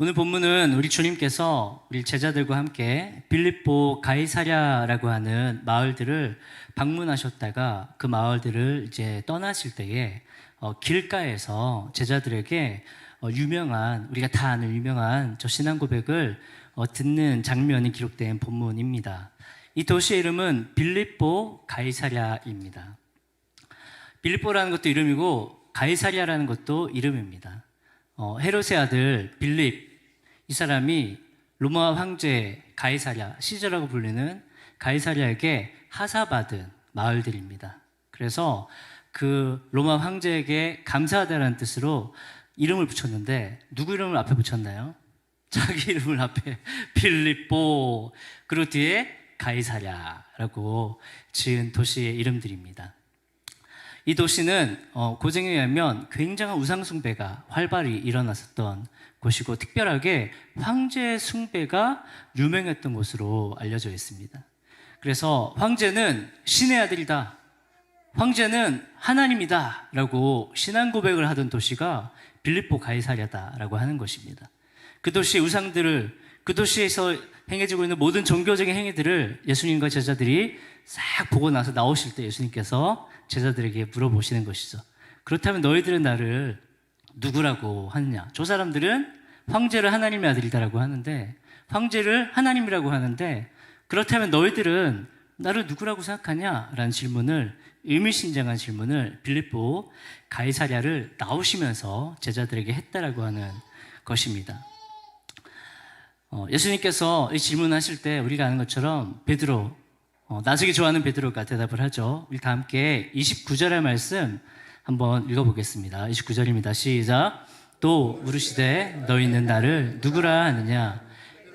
오늘 본문은 우리 주님께서 우리 제자들과 함께 빌립보 가이사랴라고 하는 마을들을 방문하셨다가 그 마을들을 이제 떠나실 때에 길가에서 제자들에게 우리가 다 아는 유명한 저 신앙 고백을 듣는 장면이 기록된 본문입니다. 이 도시의 이름은 빌립보 가이사랴입니다. 빌립보라는 것도 이름이고 가이사랴라는 것도 이름입니다. 헤롯의 아들 빌립, 이 사람이 로마 황제 가이사랴, 시저라고 불리는 가이사랴에게 하사받은 마을들입니다. 그래서 그 로마 황제에게 감사하다는 뜻으로 이름을 붙였는데 누구 이름을 앞에 붙였나요? 자기 이름을 앞에 빌립보, 그리고 뒤에 가이사랴라고 지은 도시의 이름들입니다. 이 도시는 고증에 의하면 굉장한 우상 숭배가 활발히 일어났었던 곳이고 특별하게 황제 숭배가 유명했던 곳으로 알려져 있습니다. 그래서 황제는 신의 아들이다, 황제는 하나님이다 라고 신앙 고백을 하던 도시가 빌립보 가이사랴다라고 하는 것입니다. 그 도시의 우상들을, 그 도시에서 행해지고 있는 모든 종교적인 행위들을 예수님과 제자들이 싹 보고 나서 나오실 때 예수님께서 제자들에게 물어보시는 것이죠. 그렇다면 너희들은 나를 누구라고 하느냐? 저 사람들은 황제를 하나님의 아들이다라고 하는데, 황제를 하나님이라고 하는데, 그렇다면 너희들은 나를 누구라고 생각하냐? 라는 질문을, 의미심장한 질문을 빌립보 가이사랴를 나오시면서 제자들에게 했다라고 하는 것입니다. 예수님께서 이 질문하실 때 우리가 아는 것처럼 베드로, 나중에 좋아하는 베드로가 대답을 하죠. 우리 다 함께 29절의 말씀 한번 읽어보겠습니다. 29절입니다. 시작. 또 물으시되 너희는 나를 누구라 하느냐?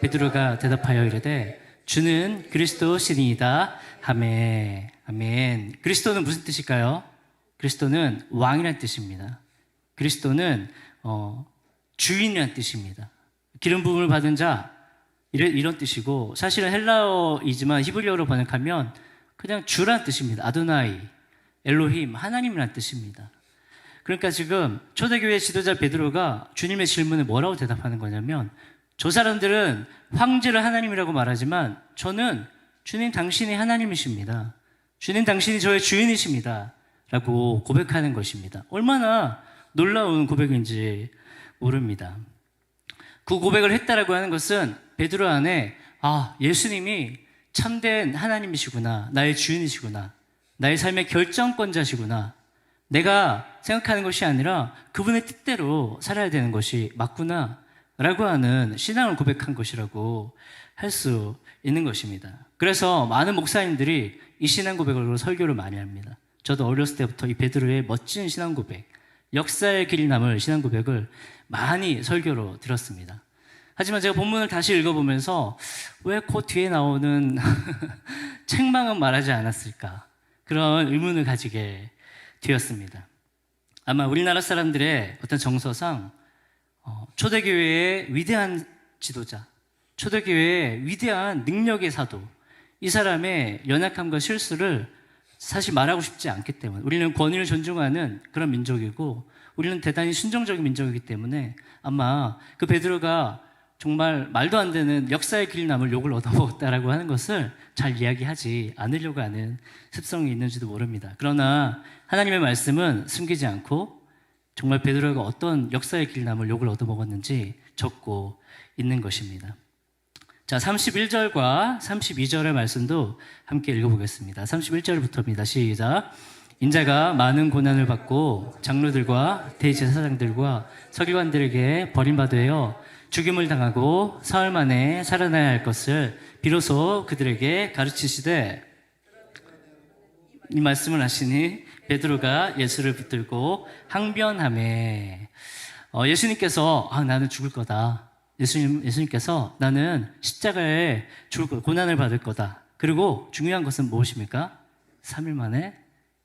베드로가 대답하여 이르되 주는 그리스도 신이다 하매. 아멘. 그리스도는 무슨 뜻일까요? 그리스도는 왕이라는 뜻입니다. 그리스도는 주인이라는 뜻입니다. 기름 부음을 받은 자, 이런 뜻이고, 사실은 헬라어이지만 히브리어로 번역하면 그냥 주란 뜻입니다. 아도나이, 엘로힘, 하나님이란 뜻입니다. 그러니까 지금 초대교회 지도자 베드로가 주님의 질문에 뭐라고 대답하는 거냐면, 저 사람들은 황제를 하나님이라고 말하지만 저는 주님 당신이 하나님이십니다. 주님 당신이 저의 주인이십니다. 라고 고백하는 것입니다. 얼마나 놀라운 고백인지 모릅니다. 그 고백을 했다라고 하는 것은 베드로 안에 예수님이 참된 하나님이시구나, 나의 주인이시구나, 나의 삶의 결정권자시구나, 내가 생각하는 것이 아니라 그분의 뜻대로 살아야 되는 것이 맞구나 라고 하는 신앙을 고백한 것이라고 할 수 있는 것입니다. 그래서 많은 목사님들이 이 신앙 고백으로 설교를 많이 합니다. 저도 어렸을 때부터 이 베드로의 멋진 신앙 고백, 역사의 길이 남을 신앙 고백을 많이 설교로 들었습니다. 하지만 제가 본문을 다시 읽어보면서 왜 그 뒤에 나오는 책망은 말하지 않았을까, 그런 의문을 가지게 되었습니다. 아마 우리나라 사람들의 어떤 정서상 초대교회의 위대한 지도자, 초대교회의 위대한 능력의 사도, 이 사람의 연약함과 실수를 사실 말하고 싶지 않기 때문에, 우리는 권위를 존중하는 그런 민족이고 우리는 대단히 순종적인 민족이기 때문에 아마 그 베드로가 정말 말도 안 되는 역사의 길 남을 욕을 얻어먹었다라고 하는 것을 잘 이야기하지 않으려고 하는 습성이 있는지도 모릅니다. 그러나 하나님의 말씀은 숨기지 않고 정말 베드로가 어떤 역사의 길 남을 욕을 얻어먹었는지 적고 있는 것입니다. 자, 31절과 32절의 말씀도 함께 읽어보겠습니다. 31절부터입니다. 시작. 인자가 많은 고난을 받고 장로들과 대제사장들과 서기관들에게 버림받으여 죽임을 당하고 사흘 만에 살아나야 할 것을 비로소 그들에게 가르치시되, 이 말씀을 하시니 베드로가 예수를 붙들고 항변하매. 예수님께서 나는 죽을 거다, 예수님께서 나는 십자가에 죽을 거다, 고난을 받을 거다, 그리고 중요한 것은 무엇입니까? 3일 만에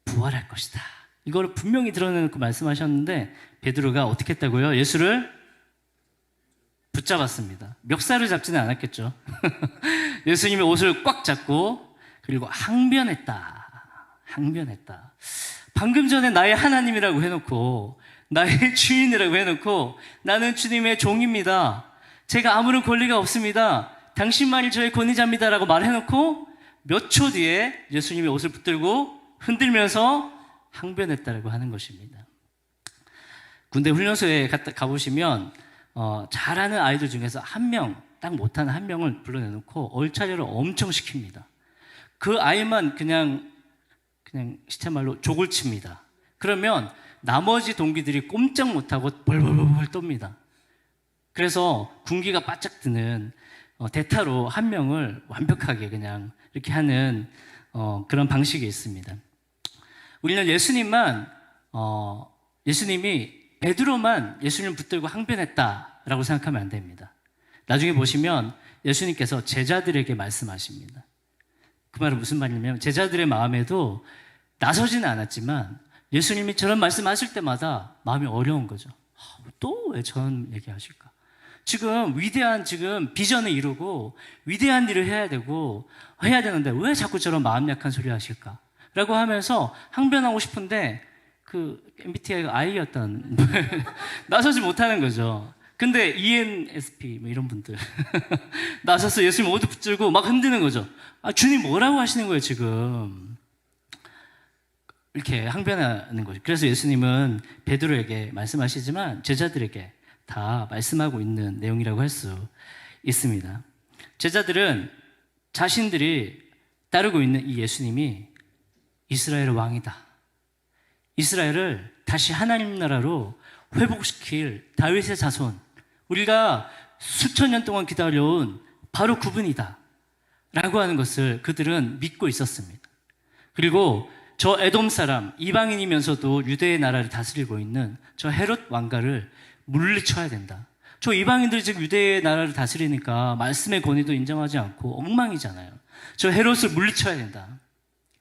부활할 것이다, 이거를 분명히 드러내놓고 말씀하셨는데 베드로가 어떻게 했다고요? 예수를 붙잡았습니다. 멱살을 잡지는 않았겠죠. 예수님의 옷을 꽉 잡고 그리고 항변했다. 방금 전에 나의 하나님이라고 해놓고, 나의 주인이라고 해놓고 나는 주님의 종입니다, 제가 아무런 권리가 없습니다. 당신만이 저의 권위자입니다라고 말해놓고 몇 초 뒤에 예수님이 옷을 붙들고 흔들면서 항변했다라고 하는 것입니다. 군대 훈련소에 가보시면 잘하는 아이들 중에서 한 명, 딱 못하는 한 명을 불러내놓고 얼차려를 엄청 시킵니다. 그 아이만 그냥 시체말로 족을 칩니다. 그러면 나머지 동기들이 꼼짝 못하고 벌벌벌 떱니다. 그래서 군기가 바짝 드는 대타로 한 명을 완벽하게 그냥 이렇게 하는 그런 방식이 있습니다. 우리는 예수님이 베드로만 예수님을 붙들고 항변했다라고 생각하면 안 됩니다. 나중에 보시면 예수님께서 제자들에게 말씀하십니다. 그 말은 무슨 말이냐면 제자들의 마음에도 나서지는 않았지만 예수님이 저런 말씀하실 때마다 마음이 어려운 거죠. 또 왜 저런 얘기하실까? 위대한 비전을 이루고 위대한 일을 해야 되는데 왜 자꾸 저런 마음 약한 소리 하실까? 라고 하면서 항변하고 싶은데 그 MBTI가 I였던 나서지 못하는 거죠. 근데 ENSP 이런 분들 나서서 예수님 옷을 붙들고 막 흔드는 거죠. 주님 뭐라고 하시는 거예요 지금? 이렇게 항변하는 거죠. 그래서 예수님은 베드로에게 말씀하시지만 제자들에게 다 말씀하고 있는 내용이라고 할 수 있습니다. 제자들은 자신들이 따르고 있는 이 예수님이 이스라엘의 왕이다. 이스라엘을 다시 하나님 나라로 회복시킬 다윗의 자손, 우리가 수천 년 동안 기다려온 바로 그분이다 라고 하는 것을 그들은 믿고 있었습니다. 그리고 저 에돔 사람, 이방인이면서도 유대의 나라를 다스리고 있는 저 헤롯 왕가를 물리쳐야 된다. 저 이방인들이 지금 유대의 나라를 다스리니까 말씀의 권위도 인정하지 않고 엉망이잖아요. 저 헤롯을 물리쳐야 된다.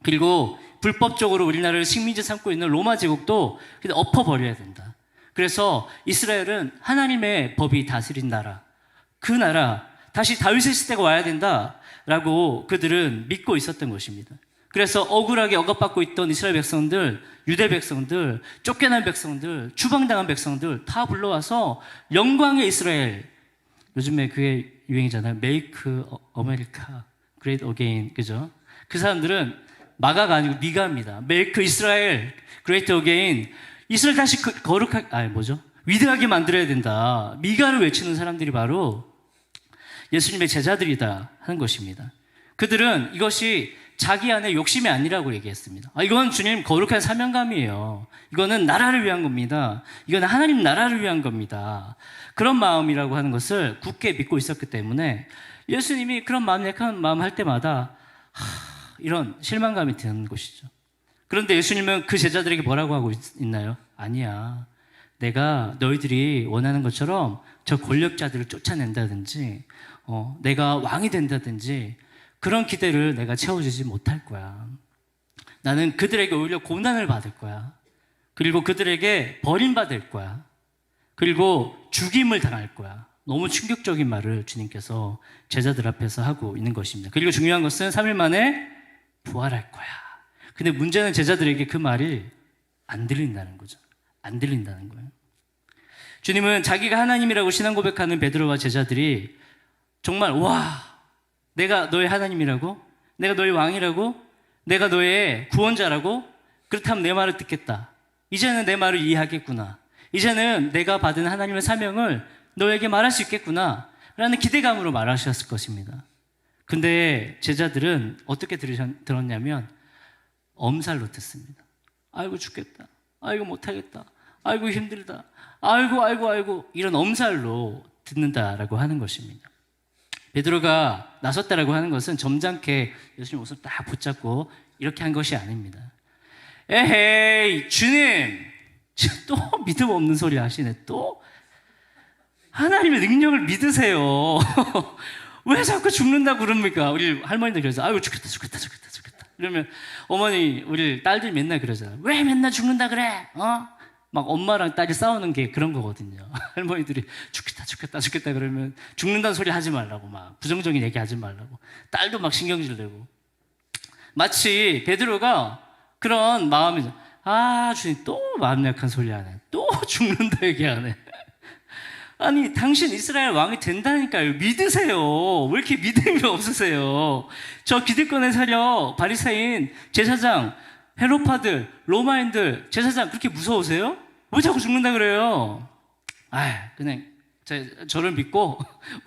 그리고 불법적으로 우리나라를 식민지 삼고 있는 로마 제국도 엎어버려야 된다. 그래서 이스라엘은 하나님의 법이 다스린 나라, 그 나라 다시 다윗의 시대가 와야 된다라고 그들은 믿고 있었던 것입니다. 그래서 억울하게 억압받고 있던 이스라엘 백성들, 유대 백성들, 쫓겨난 백성들, 추방당한 백성들 다 불러와서 영광의 이스라엘, 요즘에 그게 유행이잖아요. Make America Great Again, 그죠? 그 사람들은 마가가 아니고 미가입니다. Make Israel Great Again. 이스라엘 다시 위대하게 만들어야 된다. 미가를 외치는 사람들이 바로 예수님의 제자들이다 하는 것입니다. 그들은 이것이 자기 안에 욕심이 아니라고 얘기했습니다. 이건 주님 거룩한 사명감이에요. 이거는 나라를 위한 겁니다. 이거는 하나님 나라를 위한 겁니다. 그런 마음이라고 하는 것을 굳게 믿고 있었기 때문에 예수님이 그런 약한 마음 할 때마다 이런 실망감이 드는 것이죠. 그런데 예수님은 그 제자들에게 뭐라고 하고 있나요? 아니야. 내가 너희들이 원하는 것처럼 저 권력자들을 쫓아낸다든지 내가 왕이 된다든지 그런 기대를 내가 채워주지 못할 거야. 나는 그들에게 오히려 고난을 받을 거야. 그리고 그들에게 버림받을 거야. 그리고 죽임을 당할 거야. 너무 충격적인 말을 주님께서 제자들 앞에서 하고 있는 것입니다. 그리고 중요한 것은 3일 만에 부활할 거야. 근데 문제는 제자들에게 그 말이 안 들린다는 거죠. 안 들린다는 거예요. 주님은 자기가 하나님이라고 신앙 고백하는 베드로와 제자들이 정말 내가 너의 하나님이라고? 내가 너의 왕이라고? 내가 너의 구원자라고? 그렇다면 내 말을 듣겠다. 이제는 내 말을 이해하겠구나. 이제는 내가 받은 하나님의 사명을 너에게 말할 수 있겠구나 라는 기대감으로 말하셨을 것입니다. 근데 제자들은 어떻게 들었냐면 엄살로 듣습니다. 아이고 죽겠다. 아이고 못하겠다. 아이고 힘들다. 아이고 이런 엄살로 듣는다라고 하는 것입니다. 베드로가 나섰다라고 하는 것은 점잖게 예수님 옷을 딱 붙잡고 이렇게 한 것이 아닙니다. 에헤이 주님 또 믿음 없는 소리 하시네. 또 하나님의 능력을 믿으세요. 왜 자꾸 죽는다고 그럽니까? 우리 할머니들 그러죠. 아이고 죽겠다. 이러면 어머니 우리 딸들이 맨날 그러잖아요. 왜 맨날 죽는다 그래? 막 엄마랑 딸이 싸우는 게 그런 거거든요. 할머니들이 죽겠다 그러면 죽는다는 소리 하지 말라고 막 부정적인 얘기 하지 말라고 딸도 막 신경질 내고 마치 베드로가 그런 마음이죠. 주님 또 마음 약한 소리 하네. 또 죽는다 얘기하네. 아니 당신 이스라엘 왕이 된다니까요. 믿으세요. 왜 이렇게 믿음이 없으세요? 저 기득권의 세력, 바리새인, 제사장, 헤로파들, 로마인들, 제사장 그렇게 무서우세요? 왜 자꾸 죽는다 그래요? 그냥 저를 믿고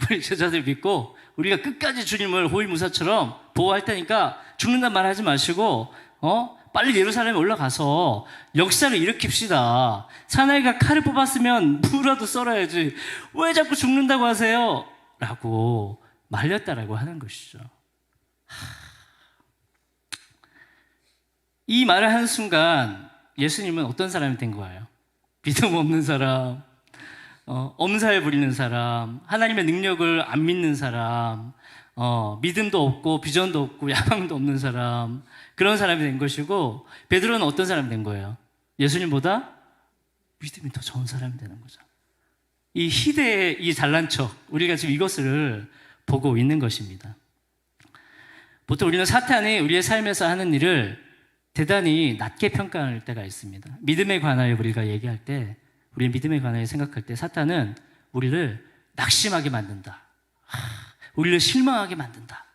우리 제자들 믿고 우리가 끝까지 주님을 호위무사처럼 보호할 테니까 죽는단 말 하지 마시고 빨리 예루살렘에 올라가서 역사를 일으킵시다. 사나이가 칼을 뽑았으면 무라도 썰어야지 왜 자꾸 죽는다고 하세요? 라고 말렸다라고 하는 것이죠. 이 말을 하는 순간 예수님은 어떤 사람이 된 거예요? 믿음 없는 사람, 엄살 부리는 사람, 하나님의 능력을 안 믿는 사람, 믿음도 없고 비전도 없고 야망도 없는 사람, 그런 사람이 된 것이고, 베드로는 어떤 사람이 된 거예요? 예수님보다 믿음이 더 좋은 사람이 되는 거죠. 이 희대의 이 잘난 척, 우리가 지금 이것을 보고 있는 것입니다. 보통 우리는 사탄이 우리의 삶에서 하는 일을 대단히 낮게 평가할 때가 있습니다. 믿음에 관하여 우리가 얘기할 때, 우리 믿음에 관하여 생각할 때 사탄은 우리를 낙심하게 만든다. 우리를 실망하게 만든다.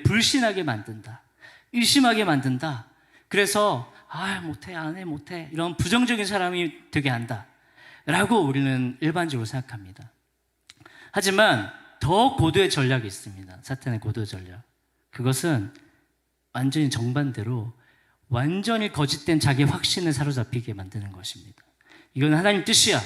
불신하게 만든다. 일심하게 만든다. 그래서 못해, 안 해, 못해 이런 부정적인 사람이 되게 한다 라고 우리는 일반적으로 생각합니다. 하지만 더 고도의 전략이 있습니다. 사탄의 고도의 전략. 그것은 완전히 정반대로 완전히 거짓된 자기 확신을 사로잡히게 만드는 것입니다. 이거는 하나님 뜻이야.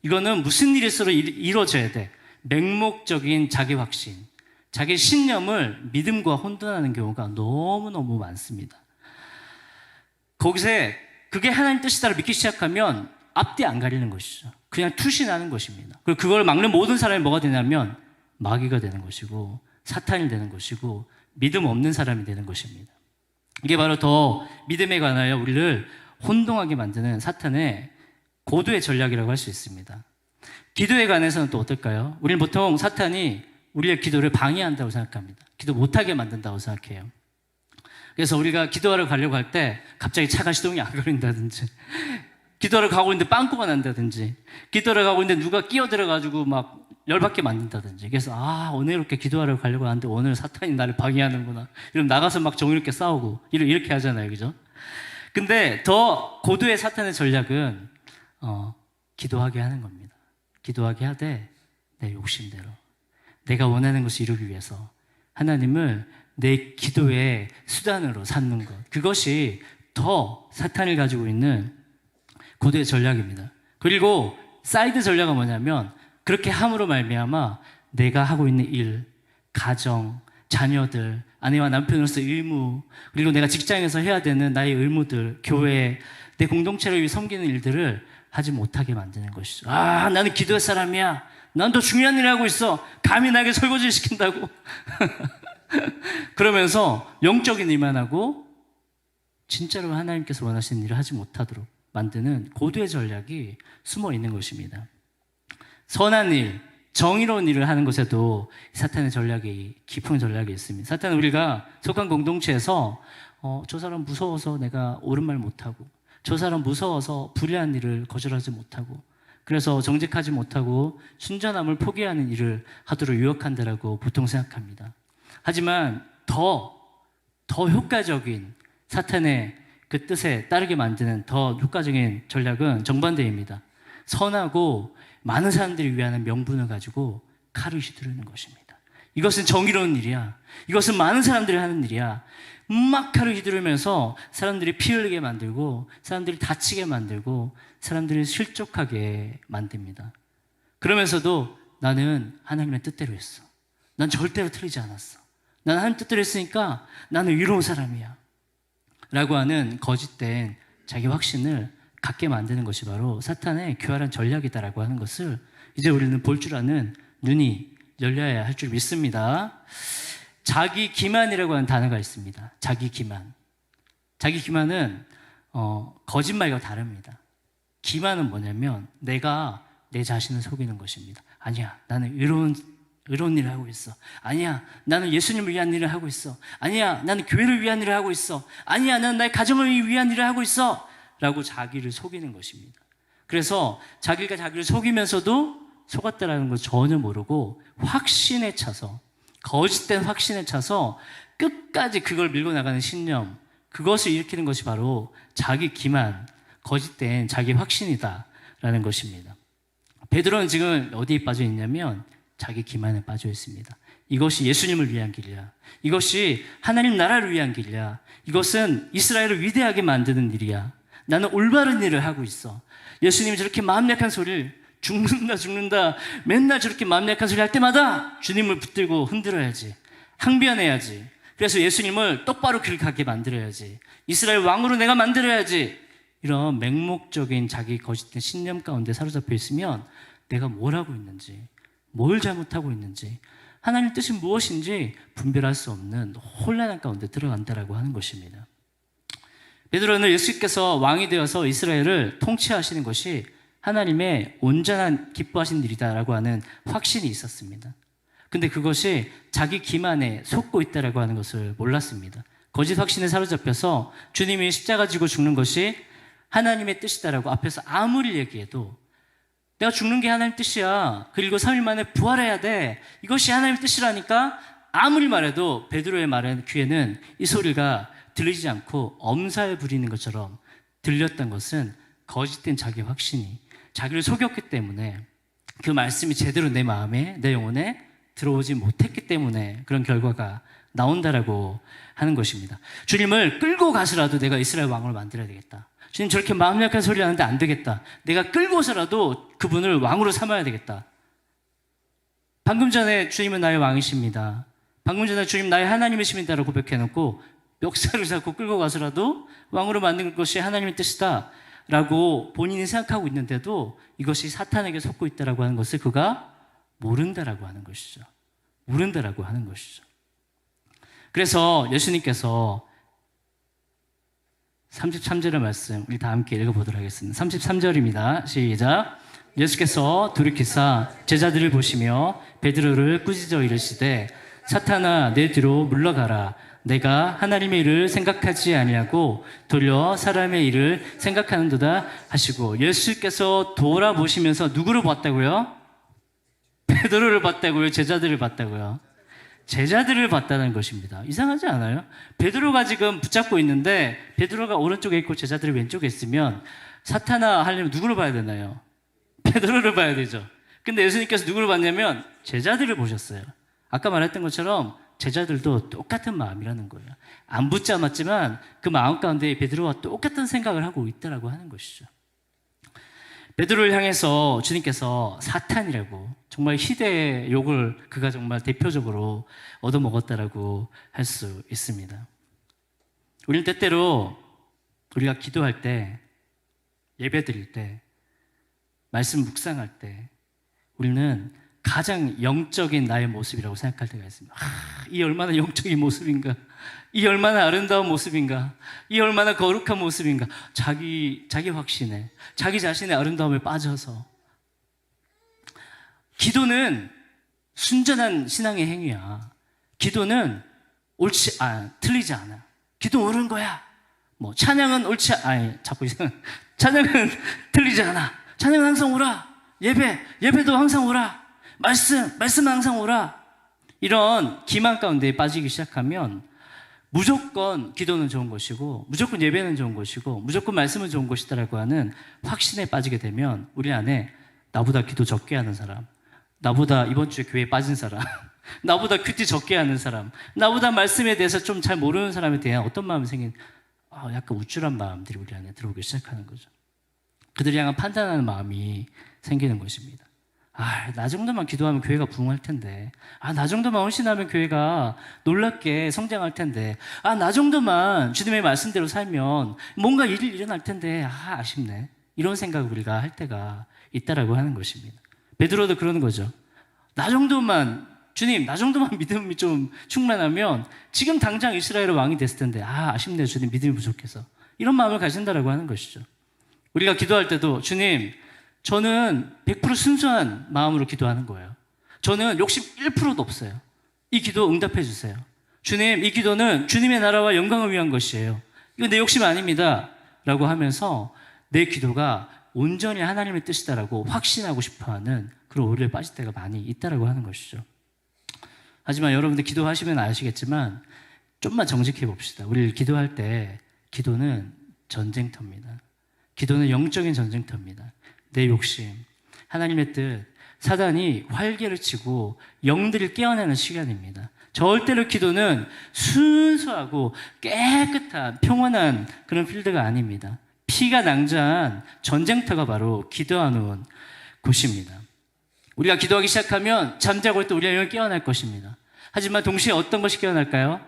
이거는 무슨 일이 있어도 이루어져야 돼. 맹목적인 자기 확신, 자기 신념을 믿음과 혼돈하는 경우가 너무너무 많습니다. 거기서 그게 하나님 뜻이다를 믿기 시작하면 앞뒤 안 가리는 것이죠. 그냥 투신하는 것입니다. 그리고 그걸 막는 모든 사람이 뭐가 되냐면 마귀가 되는 것이고 사탄이 되는 것이고 믿음 없는 사람이 되는 것입니다. 이게 바로 더 믿음에 관하여 우리를 혼동하게 만드는 사탄의 고도의 전략이라고 할 수 있습니다. 기도에 관해서는 또 어떨까요? 우리는 보통 사탄이 우리의 기도를 방해한다고 생각합니다. 기도 못하게 만든다고 생각해요. 그래서 우리가 기도하러 가려고 할 때 갑자기 차가 시동이 안 걸린다든지, 기도하러 가고 있는데 빵꾸가 난다든지, 기도하러 가고 있는데 누가 끼어들어가지고 막 열받게 만든다든지. 그래서 오늘 이렇게 기도하러 가려고 하는데 오늘 사탄이 나를 방해하는구나. 이러면 나가서 막 정의롭게 싸우고 이렇게 하잖아요. 그죠? 근데 더 고도의 사탄의 전략은 기도하게 하는 겁니다. 기도하게 하되 내 욕심대로 내가 원하는 것을 이루기 위해서 하나님을 내 기도의 수단으로 삼는 것, 그것이 더 사탄이 가지고 있는 고도의 전략입니다. 그리고 사이드 전략은 뭐냐면 그렇게 함으로 말미암아 내가 하고 있는 일, 가정, 자녀들, 아내와 남편으로서 의무, 그리고 내가 직장에서 해야 되는 나의 의무들, 교회, 내 공동체를 위해 섬기는 일들을 하지 못하게 만드는 것이죠. 나는 기도의 사람이야. 난 더 중요한 일을 하고 있어. 감히 나에게 설거지를 시킨다고. 그러면서 영적인 일만 하고 진짜로 하나님께서 원하시는 일을 하지 못하도록 만드는 고도의 전략이 숨어 있는 것입니다. 선한 일, 정의로운 일을 하는 것에도 사탄의 전략이, 깊은 전략이 있습니다. 사탄은 우리가 속한 공동체에서 저 사람 무서워서 내가 옳은 말 못하고, 저 사람 무서워서 불의한 일을 거절하지 못하고, 그래서 정직하지 못하고 순전함을 포기하는 일을 하도록 유혹한다라고 보통 생각합니다. 하지만 더 효과적인 사탄의 그 뜻에 따르게 만드는 더 효과적인 전략은 정반대입니다. 선하고 많은 사람들이 위하는 명분을 가지고 칼을 휘두르는 것입니다. 이것은 정의로운 일이야. 이것은 많은 사람들이 하는 일이야. 막 칼을 휘두르면서 사람들이 피 흘리게 만들고, 사람들이 다치게 만들고, 사람들이 실족하게 만듭니다. 그러면서도 나는 하나님의 뜻대로 했어. 난 절대로 틀리지 않았어. 난 하나님 뜻대로 했으니까 나는 의로운 사람이야 라고 하는 거짓된 자기 확신을 갖게 만드는 것이 바로 사탄의 교활한 전략이다라고 하는 것을 이제 우리는 볼 줄 아는 눈이 열려야 할 줄 믿습니다. 자기 기만이라고 하는 단어가 있습니다. 자기 기만. 자기 기만은 거짓말과 다릅니다. 기만은 뭐냐면 내가 내 자신을 속이는 것입니다. 아니야, 나는 의로운 일을 하고 있어. 아니야, 나는 예수님을 위한 일을 하고 있어. 아니야, 나는 교회를 위한 일을 하고 있어. 아니야, 나는 나의 가정을 위한 일을 하고 있어 라고 자기를 속이는 것입니다. 그래서 자기가 자기를 속이면서도 속았다라는 걸 전혀 모르고 확신에 차서, 거짓된 확신에 차서 끝까지 그걸 밀고 나가는 신념, 그것을 일으키는 것이 바로 자기 기만, 거짓된 자기 확신이다라는 것입니다. 베드로는 지금 어디에 빠져 있냐면 자기 기만에 빠져 있습니다. 이것이 예수님을 위한 길이야. 이것이 하나님 나라를 위한 길이야. 이것은 이스라엘을 위대하게 만드는 일이야. 나는 올바른 일을 하고 있어. 예수님이 저렇게 마음 약한 소리를 죽는다 맨날 저렇게 마음 약한 소리 할 때마다 주님을 붙들고 흔들어야지. 항변해야지. 그래서 예수님을 똑바로 길 가게 만들어야지. 이스라엘 왕으로 내가 만들어야지. 이런 맹목적인 자기 거짓된 신념 가운데 사로잡혀 있으면 내가 뭘 하고 있는지, 뭘 잘못하고 있는지, 하나님 뜻이 무엇인지 분별할 수 없는 혼란한 가운데 들어간다라고 하는 것입니다. 베드로는 예수께서 왕이 되어서 이스라엘을 통치하시는 것이 하나님의 온전한 기뻐하신 일이다라고 하는 확신이 있었습니다. 근데 그것이 자기 기만에 속고 있다라고 하는 것을 몰랐습니다. 거짓 확신에 사로잡혀서 주님이 십자가 지고 죽는 것이 하나님의 뜻이다라고 앞에서 아무리 얘기해도 내가 죽는 게 하나님 뜻이야. 그리고 3일 만에 부활해야 돼. 이것이 하나님 뜻이라니까 아무리 말해도 베드로의 말에 귀에는 이 소리가 들리지 않고 엄살 부리는 것처럼 들렸던 것은 거짓된 자기 확신이 자기를 속였기 때문에 그 말씀이 제대로 내 마음에, 내 영혼에 들어오지 못했기 때문에 그런 결과가 나온다라고 하는 것입니다. 주님을 끌고 가서라도 내가 이스라엘 왕을 만들어야 되겠다. 주님 저렇게 마음 약한 소리 하는데 안 되겠다. 내가 끌고서라도 그분을 왕으로 삼아야 되겠다. 방금 전에 주님은 나의 왕이십니다. 방금 전에 주님 나의 하나님이십니다라고 고백해놓고 멱살을 잡고 끌고 가서라도 왕으로 만든 것이 하나님의 뜻이다 라고 본인이 생각하고 있는데도 이것이 사탄에게 속고 있다라고 하는 것을 그가 모른다라고 하는 것이죠. 모른다라고 하는 것이죠. 그래서 예수님께서 33절의 말씀 우리 다 함께 읽어보도록 하겠습니다. 33절입니다. 시작. 예수께서 돌이키사 제자들을 보시며 베드로를 꾸짖어 이르시되 사탄아 내 뒤로 물러가라. 내가 하나님의 일을 생각하지 아니하고 도리어 사람의 일을 생각하는도다 하시고 예수께서 돌아보시면서 누구를 봤다고요? 베드로를 봤다고요? 제자들을 봤다고요? 제자들을 봤다는 것입니다. 이상하지 않아요? 베드로가 지금 붙잡고 있는데 베드로가 오른쪽에 있고 제자들이 왼쪽에 있으면 사탄아 하려면 누구를 봐야 되나요? 베드로를 봐야 되죠. 근데 예수님께서 누구를 봤냐면 제자들을 보셨어요. 아까 말했던 것처럼 제자들도 똑같은 마음이라는 거예요. 안 붙잡았지만 그 마음 가운데 베드로와 똑같은 생각을 하고 있다라고 하는 것이죠. 베드로를 향해서 주님께서 사탄이라고 정말 희대의 욕을 그가 정말 대표적으로 얻어먹었다라고 할 수 있습니다. 우리는 때때로 우리가 기도할 때, 예배 드릴 때, 말씀 묵상할 때 우리는 가장 영적인 나의 모습이라고 생각할 때가 있습니다. 이 얼마나 영적인 모습인가? 이 얼마나 아름다운 모습인가? 이 얼마나 거룩한 모습인가? 자기 확신에, 자기 자신의 아름다움에 빠져서. 기도는 순전한 신앙의 행위야. 기도는 틀리지 않아. 기도 옳은 거야. 찬양은 찬양은 틀리지 않아. 찬양은 항상 오라. 예배도 항상 오라. 말씀 항상 오라. 이런 기만 가운데 빠지기 시작하면 무조건 기도는 좋은 것이고 무조건 예배는 좋은 것이고 무조건 말씀은 좋은 것이다라고 하는 확신에 빠지게 되면 우리 안에 나보다 기도 적게 하는 사람, 나보다 이번 주에 교회에 빠진 사람, 나보다 큐티 적게 하는 사람, 나보다 말씀에 대해서 좀 잘 모르는 사람에 대한 어떤 마음이 약간 우쭐한 마음들이 우리 안에 들어오기 시작하는 거죠. 그들이 향한 판단하는 마음이 생기는 것입니다. 나 정도만 기도하면 교회가 부흥할 텐데. 나 정도만 헌신하면 교회가 놀랍게 성장할 텐데. 나 정도만 주님의 말씀대로 살면 뭔가 일이 일어날 텐데. 아쉽네. 이런 생각을 우리가 할 때가 있다라고 하는 것입니다. 베드로도 그러는 거죠. 주님, 나 정도만 믿음이 좀 충만하면 지금 당장 이스라엘 왕이 됐을 텐데. 아쉽네요. 주님, 믿음이 부족해서. 이런 마음을 가진다라고 하는 것이죠. 우리가 기도할 때도 주님, 저는 100% 순수한 마음으로 기도하는 거예요. 저는 욕심 1%도 없어요. 이 기도 응답해 주세요. 주님, 이 기도는 주님의 나라와 영광을 위한 것이에요. 이거 내 욕심 아닙니다. 라고 하면서 내 기도가 온전히 하나님의 뜻이다라고 확신하고 싶어하는 그런 오류에 빠질 때가 많이 있다라고 하는 것이죠. 하지만 여러분들 기도하시면 아시겠지만 좀만 정직해 봅시다. 우리 기도할 때 기도는 전쟁터입니다. 기도는 영적인 전쟁터입니다. 내 욕심, 하나님의 뜻, 사단이 활개를 치고 영들을 깨어내는 시간입니다. 절대로 기도는 순수하고 깨끗한 평온한 그런 필드가 아닙니다. 피가 낭자한 전쟁터가 바로 기도하는 곳입니다. 우리가 기도하기 시작하면 잠자고 있던 우리의 영이 깨어날 것입니다. 하지만 동시에 어떤 것이 깨어날까요?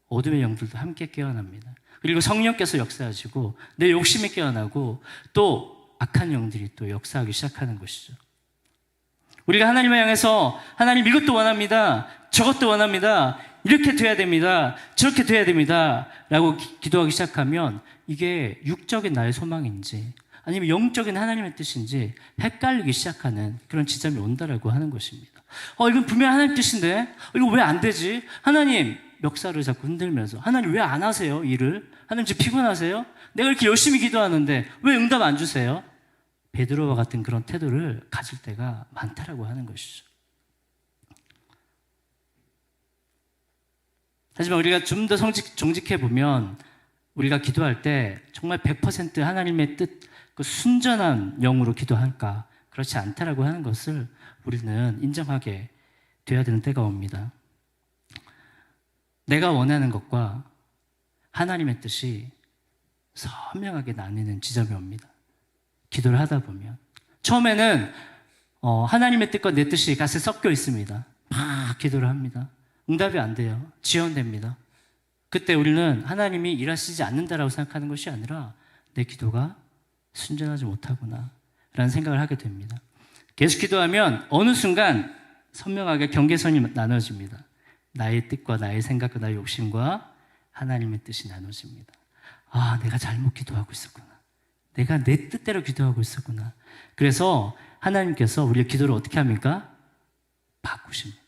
어둠의 영들도 함께 깨어납니다. 그리고 성령께서 역사하시고 내 욕심이 깨어나고 또 악한 영들이 또 역사하기 시작하는 것이죠. 우리가 하나님을 향해서 하나님 이것도 원합니다. 저것도 원합니다. 이렇게 돼야 됩니다. 저렇게 돼야 됩니다. 라고 기도하기 시작하면 이게 육적인 나의 소망인지 아니면 영적인 하나님의 뜻인지 헷갈리기 시작하는 그런 지점이 온다라고 하는 것입니다. 이건 분명히 하나님 뜻인데 이거 왜 안 되지? 하나님 멱살을 자꾸 흔들면서 하나님 왜 안 하세요? 일을? 하나님 지금 피곤하세요? 내가 이렇게 열심히 기도하는데 왜 응답 안 주세요? 베드로와 같은 그런 태도를 가질 때가 많다라고 하는 것이죠. 하지만 우리가 좀 더 정직해 보면 우리가 기도할 때 정말 100% 하나님의 뜻, 그 순전한 영으로 기도할까? 그렇지 않다라고 하는 것을 우리는 인정하게 돼야 되는 때가 옵니다. 내가 원하는 것과 하나님의 뜻이 선명하게 나뉘는 지점이 옵니다. 기도를 하다 보면 처음에는 하나님의 뜻과 내 뜻이 같이 섞여 있습니다. 막 기도를 합니다. 응답이 안 돼요. 지연됩니다. 그때 우리는 하나님이 일하시지 않는다라고 생각하는 것이 아니라 내 기도가 순전하지 못하구나 라는 생각을 하게 됩니다. 계속 기도하면 어느 순간 선명하게 경계선이 나눠집니다. 나의 뜻과 나의 생각과 나의 욕심과 하나님의 뜻이 나눠집니다. 내가 잘못 기도하고 있었구나. 내가 내 뜻대로 기도하고 있었구나. 그래서 하나님께서 우리의 기도를 어떻게 합니까? 바꾸십니다.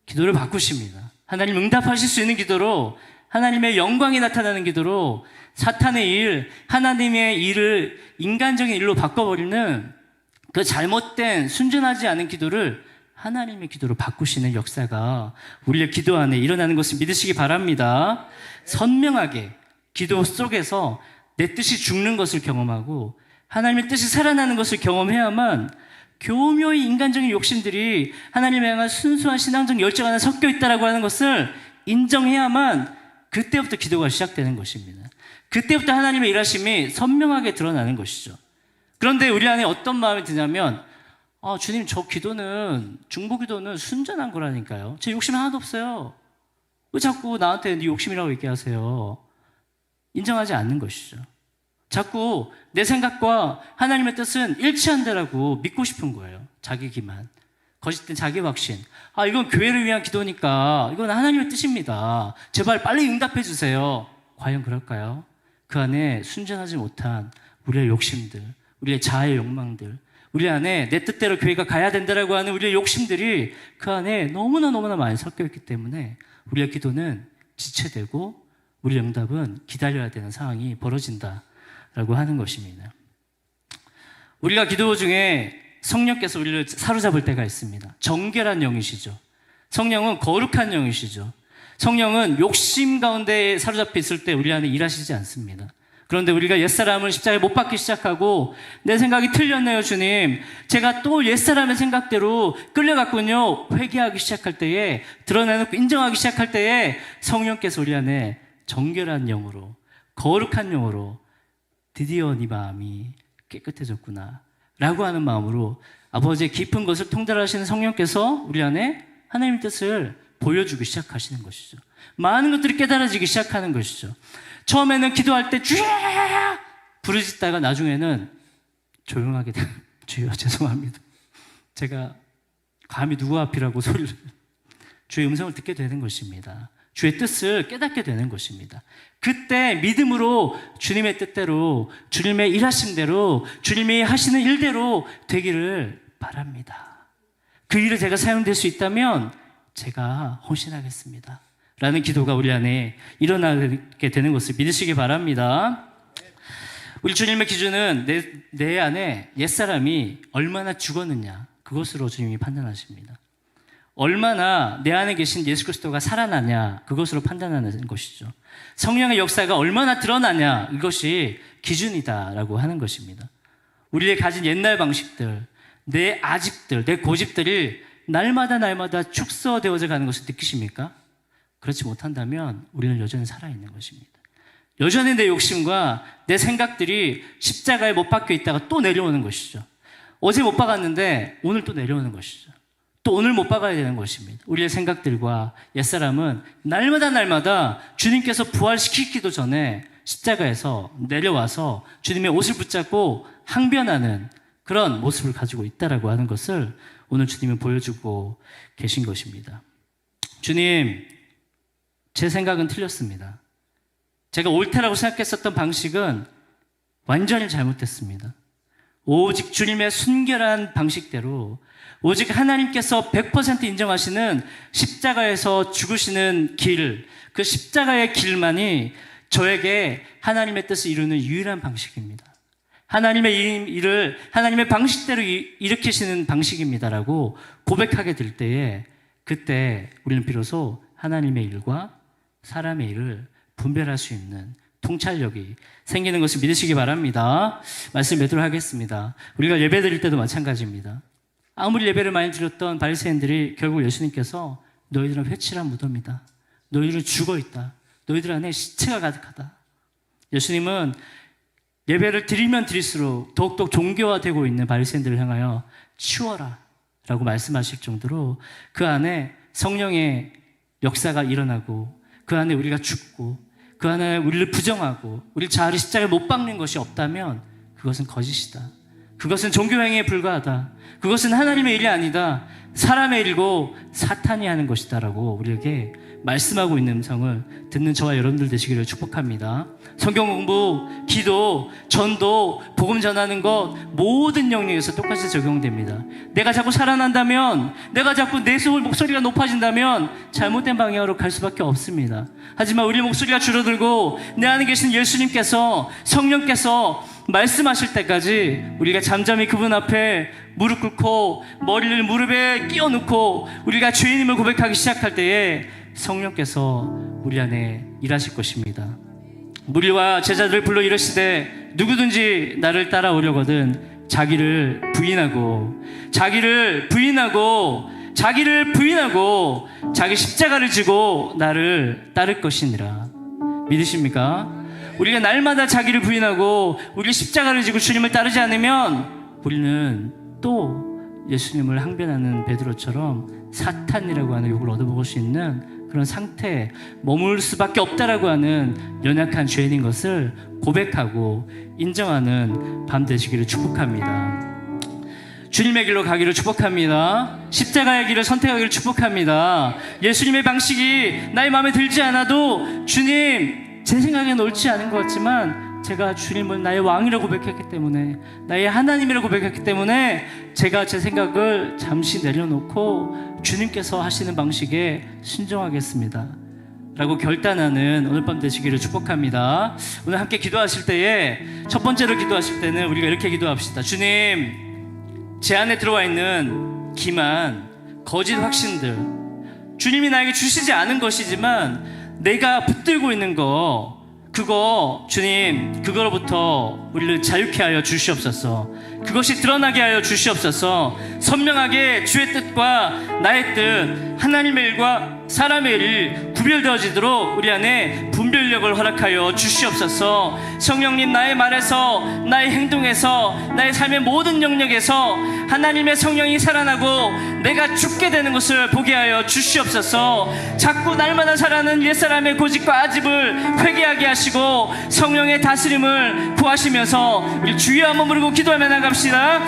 기도를 바꾸십니다. 하나님 응답하실 수 있는 기도로, 하나님의 영광이 나타나는 기도로, 사탄의 일, 하나님의 일을 인간적인 일로 바꿔버리는 그 잘못된 순전하지 않은 기도를 하나님의 기도로 바꾸시는 역사가 우리의 기도 안에 일어나는 것을 믿으시기 바랍니다. 선명하게 기도 속에서 내 뜻이 죽는 것을 경험하고 하나님의 뜻이 살아나는 것을 경험해야만 교묘히 인간적인 욕심들이 하나님에 향한 순수한 신앙적 열정 안에 섞여 있다라고 하는 것을 인정해야만 그때부터 기도가 시작되는 것입니다. 그때부터 하나님의 일하심이 선명하게 드러나는 것이죠. 그런데 우리 안에 어떤 마음이 드냐면 주님 저 기도는 중보기도는 순전한 거라니까요. 제 욕심 하나도 없어요. 왜 자꾸 나한테 네 욕심이라고 얘기하세요? 인정하지 않는 것이죠. 자꾸 내 생각과 하나님의 뜻은 일치한다라고 믿고 싶은 거예요. 자기 기만, 거짓된 자기 확신. 이건 교회를 위한 기도니까 이건 하나님의 뜻입니다. 제발 빨리 응답해 주세요. 과연 그럴까요? 그 안에 순전하지 못한 우리의 욕심들, 우리의 자아의 욕망들, 우리 안에 내 뜻대로 교회가 가야 된다라고 하는 우리의 욕심들이 그 안에 너무나 많이 섞여 있기 때문에 우리의 기도는 지체되고 우리의 응답은 기다려야 되는 상황이 벌어진다라고 하는 것입니다. 우리가 기도 중에 성령께서 우리를 사로잡을 때가 있습니다. 정결한 영이시죠. 성령은 거룩한 영이시죠. 성령은 욕심 가운데 사로잡혀 있을 때 우리 안에 일하시지 않습니다. 그런데 우리가 옛사람을 십자가에 못 박기 시작하고 내 생각이 틀렸네요 주님, 제가 또 옛사람의 생각대로 끌려갔군요, 회개하기 시작할 때에, 드러내놓고 인정하기 시작할 때에 성령께서 우리 안에 정결한 영으로, 거룩한 영으로 드디어 네 마음이 깨끗해졌구나 라고 하는 마음으로 아버지의 깊은 것을 통달하시는 성령께서 우리 안에 하나님의 뜻을 보여주기 시작하시는 것이죠. 많은 것들이 깨달아지기 시작하는 것이죠. 처음에는 기도할 때 쥐야 부르짖다가 나중에는 조용하게 되는, 주여 죄송합니다, 제가 감히 누구 앞이라고 소리를, 주의 음성을 듣게 되는 것입니다. 주의 뜻을 깨닫게 되는 것입니다. 그때 믿음으로 주님의 뜻대로, 주님의 일하심대로, 주님이 하시는 일대로 되기를 바랍니다. 그 일을 제가 사용될 수 있다면 제가 헌신하겠습니다 라는 기도가 우리 안에 일어나게 되는 것을 믿으시기 바랍니다. 우리 주님의 기준은 내 안에 옛사람이 얼마나 죽었느냐, 그것으로 주님이 판단하십니다. 얼마나 내 안에 계신 예수 그리스도가 살아나냐, 그것으로 판단하는 것이죠. 성령의 역사가 얼마나 드러나냐, 이것이 기준이다라고 하는 것입니다. 우리의 가진 옛날 방식들, 내 아집들, 내 고집들이 날마다 축소되어져 가는 것을 느끼십니까? 그렇지 못한다면 우리는 여전히 살아있는 것입니다. 여전히 내 욕심과 내 생각들이 십자가에 못 박혀 있다가 또 내려오는 것이죠. 어제 못 박았는데 오늘 또 내려오는 것이죠. 또 오늘 못 박아야 되는 것입니다. 우리의 생각들과 옛사람은 날마다 주님께서 부활시키기도 전에 십자가에서 내려와서 주님의 옷을 붙잡고 항변하는 그런 모습을 가지고 있다라고 하는 것을 오늘 주님은 보여주고 계신 것입니다. 주님, 제 생각은 틀렸습니다. 제가 옳다라고 생각했었던 방식은 완전히 잘못됐습니다. 오직 주님의 순결한 방식대로, 오직 하나님께서 100% 인정하시는 십자가에서 죽으시는 길, 그 십자가의 길만이 저에게 하나님의 뜻을 이루는 유일한 방식입니다. 하나님의 일을 하나님의 방식대로 일으키시는 방식입니다라고 고백하게 될 때에, 그때 우리는 비로소 하나님의 일과 사람의 일을 분별할 수 있는 통찰력이 생기는 것을 믿으시기 바랍니다. 말씀 맺도록 하겠습니다. 우리가 예배 드릴 때도 마찬가지입니다. 아무리 예배를 많이 드렸던 바리새인들이 결국 예수님께서 너희들은 회칠한 무덤이다, 너희들은 죽어있다, 너희들 안에 시체가 가득하다. 예수님은 예배를 드리면 드릴수록 더욱더 종교화되고 있는 바리새인들을 향하여 치워라 라고 말씀하실 정도로 그 안에 성령의 역사가 일어나고, 그 안에 우리가 죽고, 그 안에 우리를 부정하고 우리 자아를 십자가에 못 박는 것이 없다면 그것은 거짓이다, 그것은 종교행위에 불과하다, 그것은 하나님의 일이 아니다, 사람의 일이고 사탄이 하는 것이다 라고 우리에게 말씀하고 있는 음성을 듣는 저와 여러분들 되시기를 축복합니다. 성경 공부, 기도, 전도, 복음 전하는 것 모든 영역에서 똑같이 적용됩니다. 내가 자꾸 살아난다면, 내가 자꾸 내 목소리가 높아진다면 잘못된 방향으로 갈 수밖에 없습니다. 하지만 우리 목소리가 줄어들고 내 안에 계신 예수님께서, 성령께서 말씀하실 때까지 우리가 잠잠히 그분 앞에 무릎 꿇고 머리를 무릎에 끼워 넣고 우리가 죄인임을 고백하기 시작할 때에 성령께서 우리 안에 일하실 것입니다. 무리와 제자들을 불러 이르시되 누구든지 나를 따라오려거든 자기를 부인하고 자기 십자가를 지고 나를 따를 것이니라. 믿으십니까? 우리가 날마다 자기를 부인하고 우리 십자가를 지고 주님을 따르지 않으면 우리는 또 예수님을 항변하는 베드로처럼 사탄이라고 하는 욕을 얻어먹을 수 있는 그런 상태에 머물 수밖에 없다라고 하는 연약한 죄인인 것을 고백하고 인정하는 밤 되시기를 축복합니다. 주님의 길로 가기를 축복합니다. 십자가의 길을 선택하기를 축복합니다. 예수님의 방식이 나의 마음에 들지 않아도 주님, 제 생각에는 옳지 않은 것 같지만 제가 주님을 나의 왕이라고 고백했기 때문에, 나의 하나님이라고 고백했기 때문에 제가 제 생각을 잠시 내려놓고 주님께서 하시는 방식에 순종하겠습니다 라고 결단하는 오늘 밤 되시기를 축복합니다. 오늘 함께 기도하실 때에 첫 번째로 기도하실 때는 우리가 이렇게 기도합시다. 주님, 제 안에 들어와 있는 기만, 거짓 확신들, 주님이 나에게 주시지 않은 것이지만 내가 붙들고 있는 거, 그거 주님, 그거로부터 우리를 자유케 하여 주시옵소서. 그것이 드러나게 하여 주시옵소서. 선명하게 주의 뜻과 나의 뜻, 하나님의 일과 사람의 일 구별되어지도록 우리 안에 분별력을 허락하여 주시옵소서. 성령님, 나의 말에서, 나의 행동에서, 나의 삶의 모든 영역에서 하나님의 성령이 살아나고 내가 죽게 되는 것을 보게 하여 주시옵소서. 자꾸 날마다 살아가는 옛사람의 고집과 아집을 회개하게 하시고 성령의 다스림을 구하시면서 우리 주여 한번 부르고 기도하며 나갑시다.